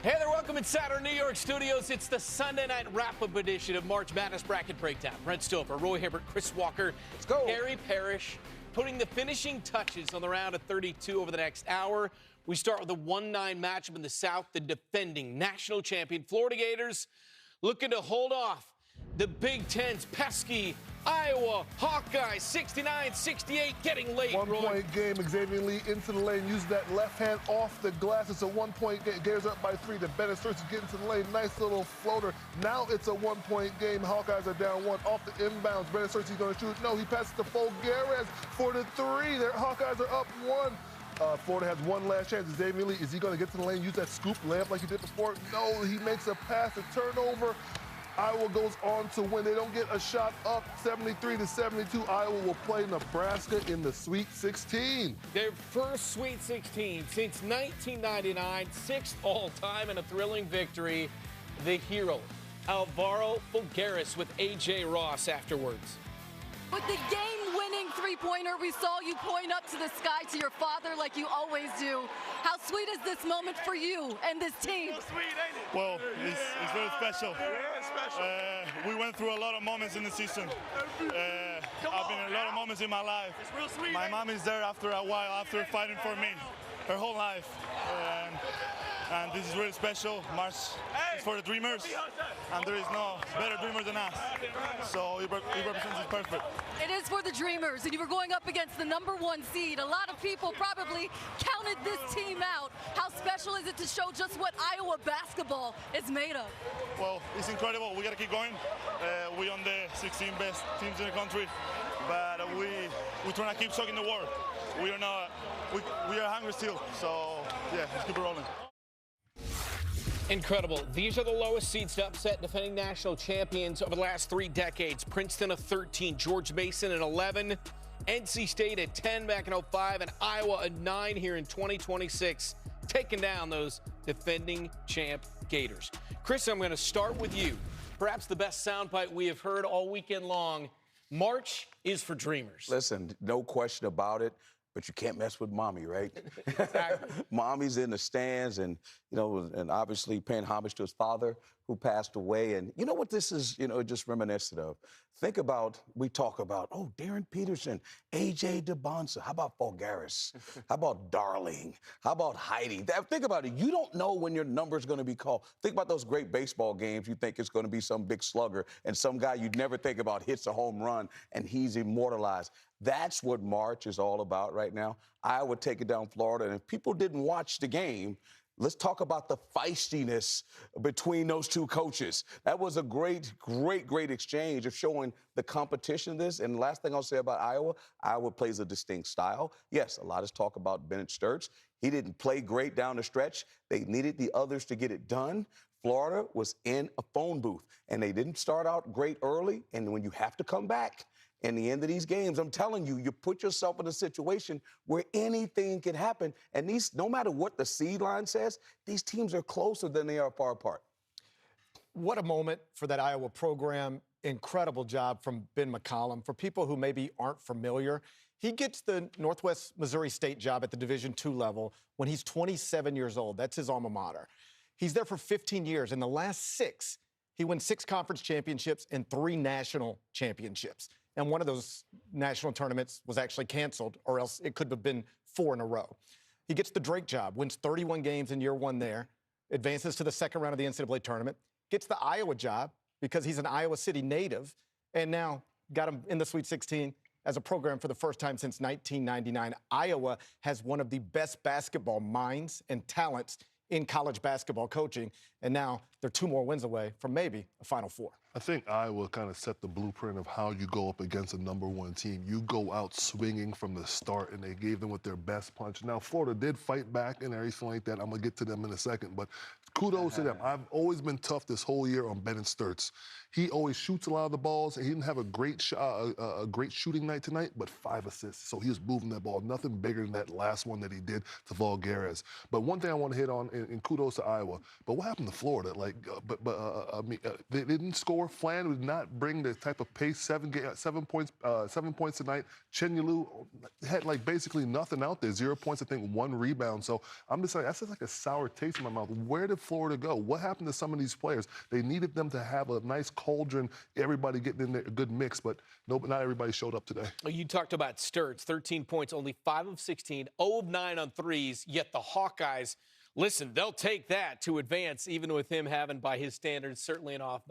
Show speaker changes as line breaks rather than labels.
Hey there, welcome inside our New York studios. It's the Sunday night wrap-up edition of March Madness Bracket Breakdown. Brent Stover, Roy Hibbert, Chris Walker,
let's go.
Gary Parrish, putting the finishing touches on the round of 32 over the next hour. We start with a 1-9 matchup in the South. The defending national champion Florida Gators looking to hold off the Big Ten's pesky Iowa Hawkeyes, 69-68, getting late.
One-point game. Xavier Lee into the lane, uses that left hand off the glass. It's a one-point game. Gators up by 3. The Bennett starts to get into the lane. Nice little floater. Now it's a one-point game. Hawkeyes are down 1 off the inbounds. Bennett starts, he's going to shoot. No, he passes to Fulgares for the 3. Their Hawkeyes are up 1. Florida has one last chance. Xavier Lee, is he going to get to the lane, use that scoop layup like he did before? No, he makes a pass, a turnover. Iowa goes on to win. They don't get a shot up, 73-72. Iowa will play Nebraska in the Sweet 16.
Their first Sweet 16 since 1999, 6th all-time, and a thrilling victory. The hero, Alvaro Fulgares, with A.J. Ross afterwards.
With the game-winning three-pointer, we saw you point up to the sky to your father like you always do. How sweet is this moment for you and this team?
So sweet, ain't it?
Well, it's very special.
Yeah, it's special.
We went through a lot of moments in the season. I've been in a lot of moments in my life.
It's real sweet.
My mom is there after a while, after fighting for me, her whole life. And this is really special. March is for the dreamers, and there is no better dreamer than us. So it represents it perfect.
It is for the dreamers, and you were going up against the #1 seed. A lot of people probably counted this team out. How special is it to show just what Iowa basketball is made of?
Well, it's incredible. We got to keep going. We on the 16 best teams in the country, but we trying to keep shocking the world. We are not. We are hungry still. So yeah, let's keep it rolling.
Incredible. These are the lowest seeds to upset defending national champions over the last 3 decades. Princeton at 13, George Mason at 11, NC State at 10 back in 05, and Iowa at 9 here in 2026, taking down those defending champ Gators. Chris, I'm going to start with you. Perhaps the best soundbite we have heard all weekend long. March is for dreamers.
Listen, no question about it. But you can't mess with mommy, right?
Exactly.
Mommy's in the stands and, and obviously paying homage to his father who passed away. And you know what this is, just reminiscent of? Think about, we talk about, Darren Peterson, A.J. DeBonsa. How about Fulgares? How about Darling? How about Heidi? Think about it. You don't know when your number's going to be called. Think about those great baseball games. You think it's going to be some big slugger and some guy you'd never think about hits a home run and he's immortalized. That's what March is all about right now. Iowa taking down Florida. And if people didn't watch the game, let's talk about the feistiness between those two coaches. That was a great exchange of showing the competition of this. And the last thing I'll say about Iowa plays a distinct style. Yes, a lot is talk about Bennett Sturts. He didn't play great down the stretch. They needed the others to get it done. Florida was in a phone booth, and they didn't start out great early. And when you have to come back, in the end of these games, I'm telling you, you put yourself in a situation where anything can happen. And no matter what the seed line says, these teams are closer than they are far apart.
What a moment for that Iowa program. Incredible job from Ben McCollum. For people who maybe aren't familiar, he gets the Northwest Missouri State job at the Division II level when he's 27 years old. That's his alma mater. He's there for 15 years. In the last 6, he wins 6 conference championships and 3 national championships. And one of those national tournaments was actually canceled, or else it could have been 4 in a row. He gets the Drake job, wins 31 games in year 1 there, advances to the second round of the NCAA tournament, gets the Iowa job because he's an Iowa City native, and now got him in the Sweet 16 as a program for the first time since 1999. Iowa has one of the best basketball minds and talents in college basketball coaching, and now they're 2 more wins away from maybe a Final Four.
I think Iowa kind of set the blueprint of how you go up against a #1 team. You go out swinging from the start, and they gave them with their best punch. Now, Florida did fight back and everything like that. I'm going to get to them in a second, but kudos to them. I've always been tough this whole year on Bennett Sturts. He always shoots a lot of the balls, and he didn't have a great shooting night tonight, but 5 assists. So he was moving that ball. Nothing bigger than that last one that he did to Fulgares. But one thing I want to hit on, and kudos to Iowa, but what happened to Florida? They didn't score poor. Flan would not bring the type of pace. 7 points tonight. Chenyolu had like basically nothing out there. 0 points, I think 1 rebound. So I'm just like, that's just like a sour taste in my mouth. Where did Florida go? What happened to some of these players? They needed them to have a nice cauldron, everybody getting in there, a good mix, but not everybody showed up today.
You talked about Sturts, 13 points, only 5 of 16, 0 of 9 on threes, yet the Hawkeyes, listen, they'll take that to advance, even with him having, by his standards, certainly an off night.